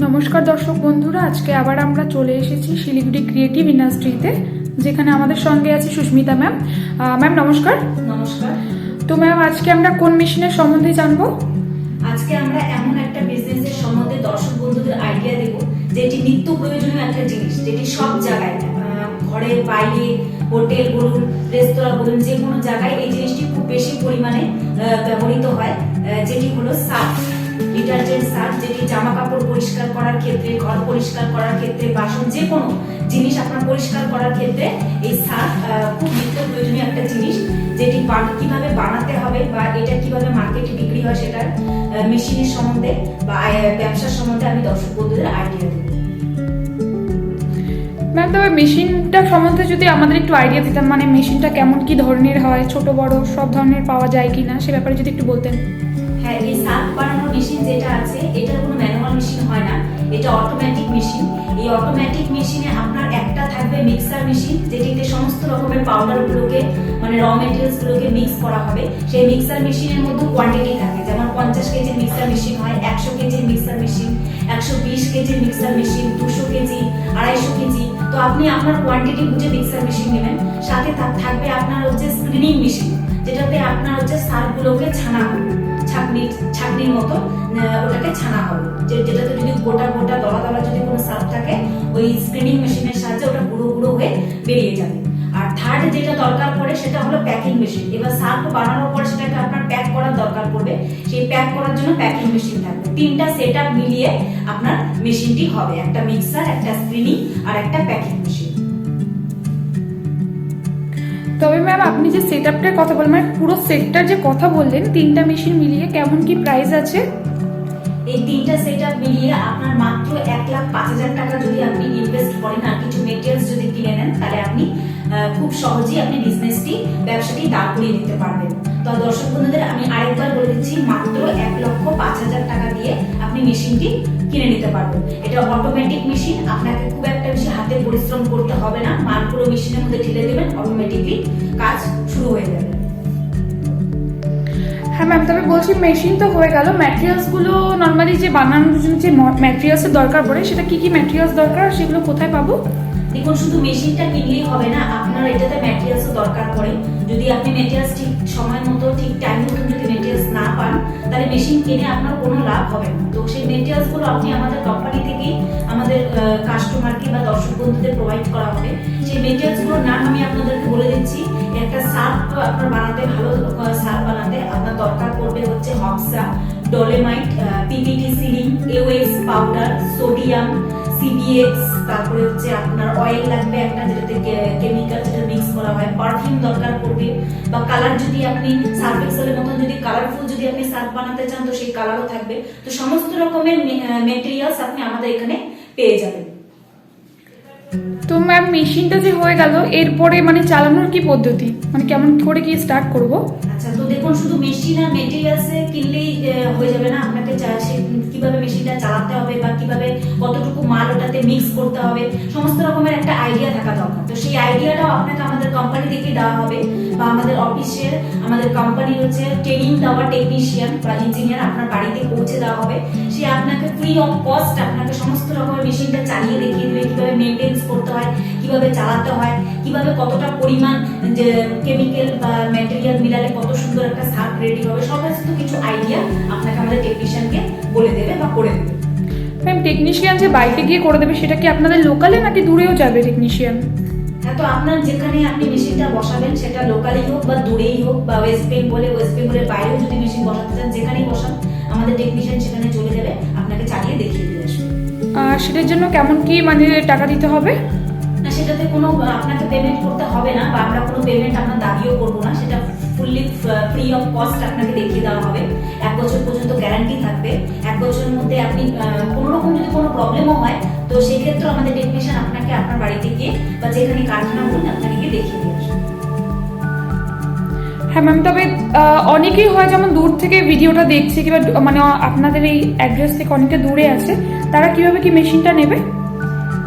নমস্কার দর্শক বন্ধুরা, আজকে আবার আমরা চলে এসেছি শিলিগুড়ি ক্রিয়েটিভ ইন্ডাস্ট্রিতে, যেখানে আমাদের সঙ্গে আছে সুস্মিতা ম্যাম। ম্যাম নমস্কার। নমস্কার। তো ম্যাম, আজকে আমরা কোন মেশিনের সম্বন্ধে জানবো? আজকে আমরা এমন একটা বিজনেসের সম্বন্ধে দর্শক বন্ধুদের আইডিয়া দেব, যেটি নিত্য প্রয়োজনীয় একটা জিনিস, যেটি সব জায়গায় ঘরে বাইরে হোটেল বলুন, রেস্তোরাঁ বলুন, যে কোনো জায়গায় এই জিনিসটি খুব বেশি পরিমাণে ব্যবহৃত হয়, যেটি হলো সার্ফ, ডিটারজেন্ট সার্ফ, যেটি জামা কাপড় পরিষ্কার করার ক্ষেত্রে, ঘর পরিষ্কার করার ক্ষেত্রে, বাসন যে কোনো জিনিস আপনার পরিষ্কার করার ক্ষেত্রে এই সার্ফ খুব নিত্য প্রয়োজনীয় একটা জিনিস, যেটি কিভাবে বানাতে হবে বা এটা কিভাবে মার্কেটে বিক্রি হয় সেটার মেশিনের সম্বন্ধে বা ব্যবসার সম্বন্ধে আমি দর্শক বন্ধুদের আইডিয়া দেব। ম্যাম, তবে মেশিনটা সম্বন্ধে যদি আমাদের একটু আইডিয়া দিতেন, মানে মেশিনটা কেমন কি ধরনের হয়, ছোট বড় সব ধরনের পাওয়া যায় কিনা সে ব্যাপারে যদি একটু বলতেন। হ্যাঁ, এই সার্ফ বানানোর মেশিন যেটা আছে, এটা কোনো ম্যানুয়াল মেশিন হয় না, এটা অটোমেটিক মেশিন। এই অটোমেটিক মেশিনে আপনার একটা থাকবে মিক্সার মেশিন, যেটিতে সমস্ত রকমের পাউডারগুলোকে মানে র মেটেরিয়ালস গুলোকে মিক্স করা হবে। সেই মিক্সার মেশিনের মধ্যে কোয়ান্টিটি থাকে, যেমন 50 কেজির মিক্সার মেশিন হয়, 100 কেজির মিক্সার মেশিন, 120 কেজির মিক্সার মেশিন, 200 কেজি, 250 কেজি। তো আপনি আপনার কোয়ান্টিটি বুঝে মিক্সার মেশিন নেবেন। সাথে থাকবে আপনার হচ্ছে স্ক্রিনিং মেশিন, যেটাতে আপনার হচ্ছে সার্ফগুলোকে ছানা হবে, ছাকনির মতো ওটাকে ছানা হবে, যেটাতে যদি গোটা গোটা দলা দলা যদি কোনো সার্ফ থাকে, ওই স্ক্রিনিং মেশিনের সাহায্যে ওটা গুঁড়ো গুঁড়ো হয়ে বেরিয়ে যাবে। আর থার্ড যেটা দরকার পড়ে সেটা হলো প্যাকিং মেশিন। এবার সার্ফ বানানোর পর সেটাকে আপনার প্যাক করার দরকার পড়বে, সেই প্যাক করার জন্য প্যাকিং মেশিন থাকবে। তিনটা সেট আপ মিলিয়ে আপনার মেশিনটি হবে, একটা মিক্সার, একটা স্ক্রিনিং আর একটা প্যাকিং মেশিন। তবে ম্যাম, আপনি যে সেট আপটার কথা বললেন, মানে পুরো সেটটার যে কথা বললেন, তিনটা মেশিন মিলিয়ে কেমন কি প্রাইস আছে? এই তিনটা সেট আপ মিলিয়ে আপনার মাত্র 1,05,000 টাকা যদি আপনি ইনভেস্ট করেন আর কিছু মেটেরিয়ালস যদি কিনে নেন, তাহলে আপনি খুব সহজেই আপনি ব্যবসাটি দাঁড় করিয়ে দিতে পারবেন। তো দর্শক বন্ধুদের আমি আরেকবার বলে দিচ্ছি, মাত্র 1,05,000 টাকা দিয়ে আপনি মেশিনটি কিনে নিতে পারবেন। এটা অটোমেটিক মেশিন, আপনাকে খুব একটা বেশি হাতে পরিশ্রম করতে হবে না, মালগুলো মেশিনের মধ্যে ঢেলে দেবেন, অটোমেটিকলি কাজ শুরু হয়ে যাবে। হ্যাঁ ম্যাম, তবে বলছি মেশিন তো হয়ে গেল, ম্যাটেরিয়ালসগুলো নর্মালি যে বানানোর জন্য যে ম্যাটেরিয়ালসের দরকার পড়ে, সেটা কি কি ম্যাটেরিয়ালস দরকার, সেগুলো কোথায় পাবো? দেখুন, শুধু মেশিনটা কিনলেই হবে না, আপনার এটাতে ম্যাটেরিয়ালসও দরকার পড়ে। যদি আপনি ম্যাটেরিয়ালস ঠিক সময় মতো, ঠিক টাইম মতো যদি ম্যাটেরিয়ালস না পান, তাহলে মেশিন কিনে আপনার কোনো লাভ হবে না। তো সেই ম্যাটেরিয়ালসগুলো আপনি আমাদের কোম্পানি থেকেই আমাদের কাস্টমারকে বা দর্শক বন্ধুদের প্রোভাইড করা হবে। সেই ম্যাটেরিয়ালসগুলোর নাম আমি আপনাদেরকে বলে দিচ্ছি। একটা সার্ফ আপনার বানাতে, ভালো সার্ফ বানাতে আপনার দরকার পড়বে হচ্ছে হক্সা, ডোলেমাইট, PPT ceiling, এওএক্স powder, sodium, CBX, তারপরে হচ্ছে আপনার অয়েল লাগবে একটা, যেটাতে কেমিক্যাল যেটা মিক্স করা হয়, পারফিউম দরকার পড়বে, বা কালার যদি আপনি সার্ফ এক্সেলের মতন যদি কালারফুল যদি আপনি সার্ফ বানাতে চান, তো সেই কালারও থাকবে। তো সমস্ত রকমের মেটেরিয়ালস আপনি আমাদের এখানে পেয়ে যাবেন। তো ম্যাম, মেশিনটা যে হয়ে গেল, এরপরে মানে চালানোর কি পদ্ধতি, মানে কেমন করে কি স্টার্ট করব? আচ্ছা, তো দেখুন, শুধু মেশিন আর মেটেরিয়ালস কিনলেই হয়ে যাবে না, আপনাকে কিভাবে মেশিনটা চালাতে হবে বা কিভাবে কতটুকু মাল ওটাতে মিক্স করতে হবে, সমস্ত রকমের একটা আইডিয়া থাকা দরকার। তো সেই আইডিয়াটাও আপনাকে আমাদের কোম্পানি থেকে দেওয়া হবে, বা আমাদের অফিসের, আমাদের কোম্পানির হচ্ছে ট্রেনিং দেওয়া টেকনিশিয়ান বা ইঞ্জিনিয়ার আপনার বাড়িতে পৌঁছে দেওয়া হবে। সে আপনাকে ফ্রি অফ কস্ট আপনাকে সমস্ত রকমের মেশিনটা চালিয়ে দেখিয়ে দেবে, কিভাবে মেনটেন্স করতে হয়, কিভাবে চালাতে হয়, কিভাবে কতটা পরিমাণ যে কেমিক্যাল বা ম্যাটেরিয়াল মিলালে কত সুন্দর একটা সার্ফ রেডি হবে, সমস্ত কিছু আইডিয়া আপনাকে আমাদের টেকনিশিয়ানকে বলে দেবে বা করে দেবে। ম্যাম, টেকনিশিয়ান যে বাইরে গিয়ে করে দেবে, সেটা কি আপনাদের লোকালে নাকি দূরেও যাবে টেকনিশিয়ান? হ্যাঁ, তো আপনার যেখানে আপনি মেশিনটা বসাবেন, সেটা লোকালেই হোক বা দূরেই হোক, বা ওয়েস্ট বেঙ্গলের বাইরেও যদি মেশিন বসাতে চান, যেখানেই বসান আমাদের টেকনিশিয়ান সেখানে চলে যাবে, আপনাকে চালিয়ে দেখিয়ে দিয়ে আসবে। সেটার জন্য কেমন কি মানে টাকা দিতে হবে? না, সেটাতে কোনো আপনাকে পেমেন্ট করতে হবে না, বা আমরা কোনো পেমেন্ট আপনার দাবিও করবো না, সেটা ফুললি ফ্রি অফ কস্ট আপনাকে দেখিয়ে দেওয়া হবে। 1 বছর পর্যন্ত গ্যারান্টি থাকবে। 1 বছরের মধ্যে আপনি কোনো রকম যদি কোনো প্রবলেমও হয়, তো সেক্ষেত্রে আমাদের টেকনিশিয়ান আপনাকে আপনার বাড়িতে গিয়ে বা যেখানে কারখানা বলুন আপনাকে গিয়ে দেখিয়ে দিয়ে আসবে। হ্যাঁ ম্যাম, তবে অনেকেই হয় যেমন দূর থেকে ভিডিওটা দেখছে, কিংবা মানে আপনাদের এই অ্যাড্রেস থেকে অনেকটা দূরে আছে, তারা কিভাবে কি মেশিনটা নেবে?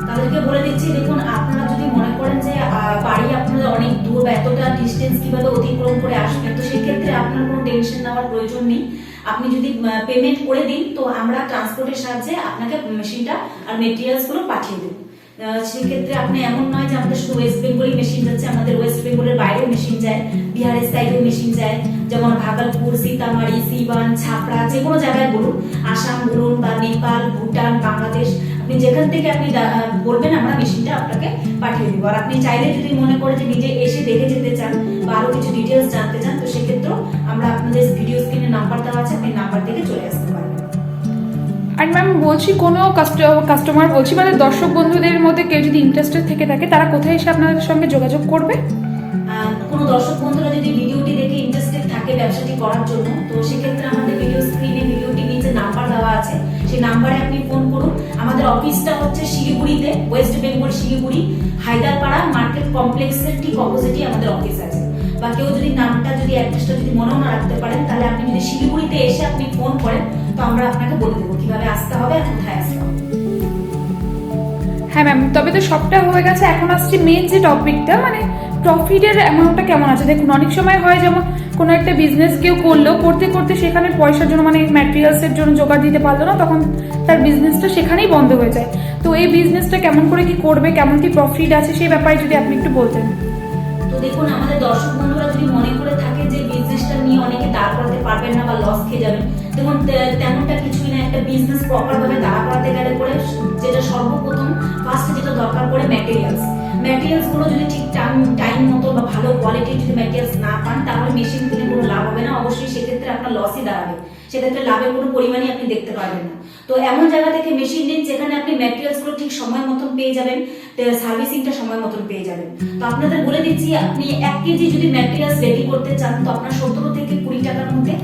তাদেরকে বলে দিচ্ছি, দেখুন, আপনারা যদি মনে করেন যে বাড়ি আপনাদের অনেক দূর বা এতটা ডিস্টেন্স কিভাবে অতিক্রম করে আসবেন, তো সেক্ষেত্রে আপনার কোনো টেনশন নেওয়ার প্রয়োজন নেই। আপনি যদি পেমেন্ট করে দিন তো আমরা ট্রান্সপোর্টের সাহায্যে আপনাকে মেশিনটা আর মেটেরিয়ালস গুলো পাঠিয়ে দেব। সেক্ষেত্রে আপনি এমন নয় যে আমাদের শুধু ওয়েস্ট বেঙ্গলই মেশিন যাচ্ছে, আমাদের ওয়েস্ট বেঙ্গলের বাইরেও মেশিন যায়, বিহারের সাইডেও মেশিন যায়, যেমন ভাগলপুর, সীতামারি, সিবান, ছাপড়া, যে কোনো জায়গায় বলুন, আসাম বলুন বা নেপাল, ভুটান, বাংলাদেশ, আপনি যেখান থেকে আপনি বলবেন আমরা মেশিনটা আপনাকে পাঠিয়ে দিব। আর আপনি চাইলে যদি মনে করে যে নিজে এসে দেখে যেতে চান বা আরো কিছু ডিটেলস জানতে চান তো সেক্ষেত্রেও আমরা আপনাদের ভিডিও স্ক্রিনে নাম্বার দেওয়া আছে, আপনি নাম্বার থেকে চলে আসতে পারবেন। আর ম্যাম বলছি, কোনো কাস্টমার বলছি মানে দর্শক বন্ধুদের মধ্যে কেউ যদি ইন্টারেস্টেড থেকে থাকে তারা কোথায় এসে আপনাদের সঙ্গে যোগাযোগ করবে? কোনো দর্শক বন্ধুরা যদি ভিডিওটি দেখে ইন্টারেস্টেড থাকে ব্যবসাটি করার জন্য তো সেক্ষেত্রে আমাদের ভিডিও স্ক্রিনে ভিডিওটি নিচে নাম্বার দেওয়া আছে, সেই নাম্বারে আপনি ফোন করুন। আমাদের অফিসটা হচ্ছে শিলিগুড়িতে, ওয়েস্ট বেঙ্গল শিলিগুড়ি, হায়দারপাড়া মার্কেট কমপ্লেক্সের ঠিক অপোজিটই আমাদের অফিস আছে। বা কেউ যদি নামটা যদি অ্যাড্রেসটা যদি মনেও না রাখতে পারেন তাহলে আপনি যদি শিলিগুড়িতে এসে আপনি ফোন করেন তো আমরা আপনাকে বলে দেবো কিভাবে আসতে হবে আর কোথায় আসতে হবে। হ্যাঁ ম্যাম, তবে তো সবটা হয়ে গেছে, এখন আসছে মেন যে টপিকটা, মানে প্রফিটের অ্যামাউন্টটা কেমন আছে। দেখুন অনেক সময় হয় যেমন কোনো একটা বিজনেস কেউ করলো, করতে করতে সেখানে পয়সার জন্য মানে ম্যাটেরিয়ালসের জন্য জোগাড় দিতে পারলো না, তখন তার বিজনেসটা সেখানেই বন্ধ হয়ে যায়। তো এই বিজনেসটা কেমন করে কি করবে, কেমন কি প্রফিট আছে সেই ব্যাপারে যদি আপনি একটু বলতেন। তো দেখুন আমাদের দর্শক বন্ধুরা যদি মনে করে থাকে যে বিজনেসটা নিয়ে অনেকে দাঁড় করাতে পারবেন না বা লস খেয়ে যাবেন, দেখুন তেমনটা কিছুই না। একটা বিজনেস প্রপার ভাবে দাঁড় করাতে গেলে পরে যেটা সর্বপ্রথম ফার্স্টে যেটা দরকার পড়ে ম্যাটেরিয়ালস গুলো যদি ঠিক টাইম মতো বা ভালো কোয়ালিটির যদি ম্যাটেরিয়ালস না পান তাহলে মেশিন কিনে কোনো লাভ হবে না, অবশ্যই সেক্ষেত্রে আপনার লসই দাঁড়াবে, সেক্ষেত্রে লাভের কোনো পরিমাণই আপনি দেখতে পারবেন না। তো এমন জায়গা থেকে মেশিন নিন যেখানে আপনি ম্যাটেরিয়ালস গুলো ঠিক সময় মতন পেয়ে যাবেন, সার্ভিসিংটা সময় মতন পেয়ে যাবেন। তো আপনাদের বলে দিচ্ছি, আপনি 1 কেজি যদি ম্যাটেরিয়ালস রেডি করতে চান তো আপনার 17 থেকে 20 টাকার মধ্যে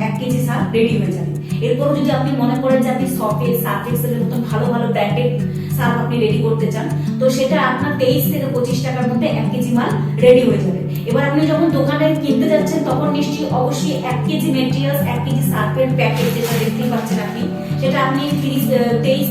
1 কেজি সার রেডি হয়ে যাবে। এরপর যদি আপনি মনে করেন যে আপনি সফেট সার্ফেক্সের মতন ভালো ভালো ব্র্যান্ডেড সার্ফ আপনি রেডি করতে চান তো সেটা আপনার 23 থেকে 25 টাকার মধ্যে 1 কেজি মাল রেডি হয়ে যাবে। এবার আপনি যখন দোকানে কিনতে যাচ্ছেন তখন নিশ্চয়ই অবশ্যই 1 কেজি ম্যাটেরিয়ালস 1 কেজি সার্ফের প্যাকেট যেটা দেখতেই পাচ্ছেন আপনি, সেটা আপনি 23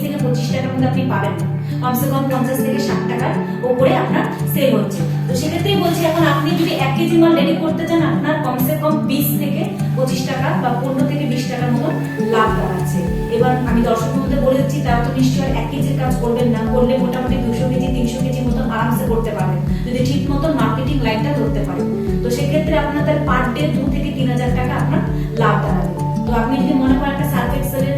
থেকে 25 টাকার মধ্যে আপনি পাবেন না, কমসে কম 50 থেকে 60 টাকার উপরে আপনার সেল হচ্ছে। তো সেক্ষেত্রেই বলছি এখন আপনি যদি 1 কেজি মাল রেডি করতে চান আপনার কমসে কম 20 থেকে 25 টাকা বা 15 থেকে 20 টাকার মতো লাভ দাঁড়াচ্ছে। এবার আমি দর্শক বন্ধুদের বলে দিচ্ছি তারা তো নিশ্চয়ই 1 কেজির কাজ করবেন না, করলে মোটামুটি 200 কেজি 300 কেজি মতো আরামসে করতে পারবেন যদি ঠিক মতো মার্কেটিং লাইনটা ধরতে পারেন। তো সেক্ষেত্রে আপনাদের পার ডে 2 থেকে 3000 টাকা আপনার লাভ দাঁড়াবে। তো আপনি যদি মনে করেন একটা সার্ফ এক্সেলের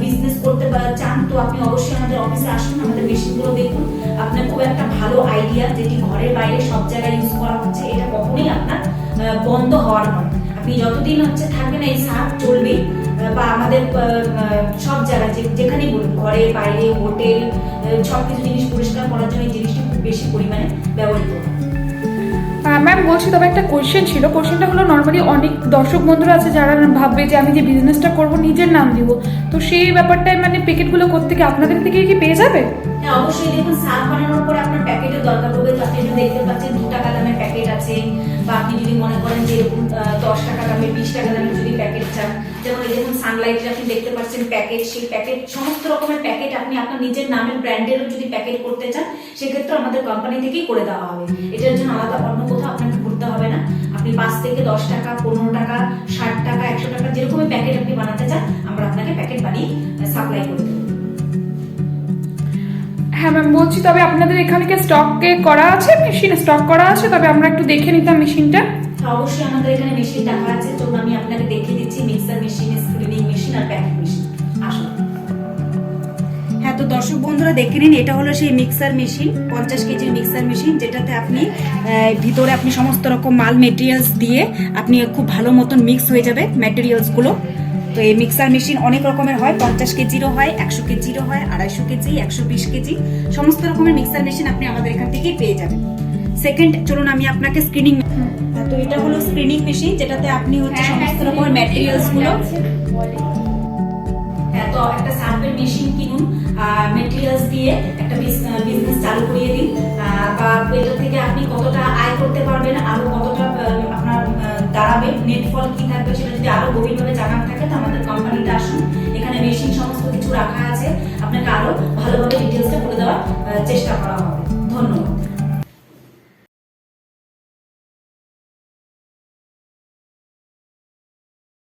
বিজনেস করতে চান তো আপনি অবশ্যই আমাদের অফিসে আসুন, আমাদের মেশিনগুলো দেখুন। আপনার খুব একটা ভালো আইডিয়া যেটি ঘরের বাইরে সব জায়গায় ইউজ করা হচ্ছে, এটা কখনোই আপনার বন্ধ হওয়ার নয়। আপনি যতদিন হচ্ছে থাকবেন এই সার্ফ চলবেই, বা আমাদের সব জায়গায় যেখানেই বলুন ঘরে বাইরে হোটেল সবকিছু জিনিস পরিষ্কার করার জন্য এই জিনিসটি খুব বেশি পরিমাণে ব্যবহৃত হয়। ম্যাম বলছি, তবে একটা কোয়েশ্চেন ছিল, কোয়েশ্চেনটা হলো নর্মালি অনেক দর্শক বন্ধুরা আছে যারা ভাববে যে আমি যে বিজনেসটা করব নিজের নাম দিব, তো সেই ব্যাপারটায় মানে প্যাকেটগুলো করতে কি আপনাদের থেকে কি পেয়ে যাবে? হ্যাঁ অবশ্যই, দেখুন সার্ফ বানানোর পরে আপনার প্যাকেটের দরকার পড়বে। তো আপনি যদি দেখতে পাচ্ছেন 2 টাকা দামের প্যাকেট আছে, বা আপনি যদি মনে করেন যে এরকম 10 টাকা দামের 20 টাকা দামের যদি প্যাকেট চান, যেমন এই দেখুন সানলাইটের আপনি দেখতে পাচ্ছেন প্যাকেট, সেই প্যাকেট সমস্ত রকমের প্যাকেট আপনি আপনার নিজের নামের ব্র্যান্ডেরও যদি প্যাকেট করতে চান সেক্ষেত্রে আমাদের কোম্পানি থেকেই করে দেওয়া হবে। এটার জন্য আলাদা অন্য কোথাও আপনাকে ঘুরতে হবে না। আপনি 5 থেকে 10 টাকা 15 টাকা 60 টাকা 100 টাকা যেরকমের প্যাকেট আপনি বানাতে চান আমরা আপনাকে প্যাকেট বানিয়ে সাপ্লাই করে দেবো। হ্যাঁ ম্যাম বলছি, তবে আপনাদের এখানে কি স্টকে করা আছে, মেশিন স্টক করা আছে? তবে আমরা একটু দেখে নিতাম মেশিনটা। অবশ্যই আমাদের এখানে মেশিন রাখা আছে, তো আমি আপনাকে দেখিয়ে দিচ্ছি মিক্সার মেশিন, স্ক্রিনিং মেশিন আর প্যাকিং মেশিন। আসুন। হ্যাঁ তো দর্শক বন্ধুরা দেখে নিন, এটা হলো সেই মিক্সার মেশিন, 50 কেজির মিক্সার মেশিন, যেটাতে আপনি ভিতরে আপনি সমস্ত রকম মাল মেটেরিয়ালস দিয়ে আপনি খুব ভালো মতন মিক্স হয়ে যাবে ম্যাটেরিয়ালস গুলো। তো এই মিক্সার মেশিন অনেক রকমের হয়, 50 কেজিরও হয়, 100 কেজিরও হয়, 250 কেজি, 120 কেজি, সমস্ত রকমের মিক্সার মেশিন আপনি আমাদের এখান থেকেই পেয়ে যাবেন। সেকেন্ড চলুন আমি আপনাকে স্ক্রিনিং, তো এটা হলো স্ক্রিনিং মেশিন যেটাতে আপনি হচ্ছে সমস্ত রকমের ম্যাটেরিয়ালস গুলো, তো একটা সার্ভের মেশিন কিনুন, ম্যাটেরিয়ালস দিয়ে একটা বিজনেস চালু করিয়ে দিন, বা এটা থেকে আপনি কতটা আয় করতে পারবেন, আরো কতটা আপনার দাঁড়াবে, নেট ফল কি থাকবে সেটা যদি আরো গভীরভাবে জানার থাকে তো আমাদের কোম্পানিতে আসুন, এখানে মেশিন সমস্ত কিছু রাখা আছে, আপনাকে আরো ভালোভাবে ডিটেলসটা বলে দেওয়ার চেষ্টা করা হবে।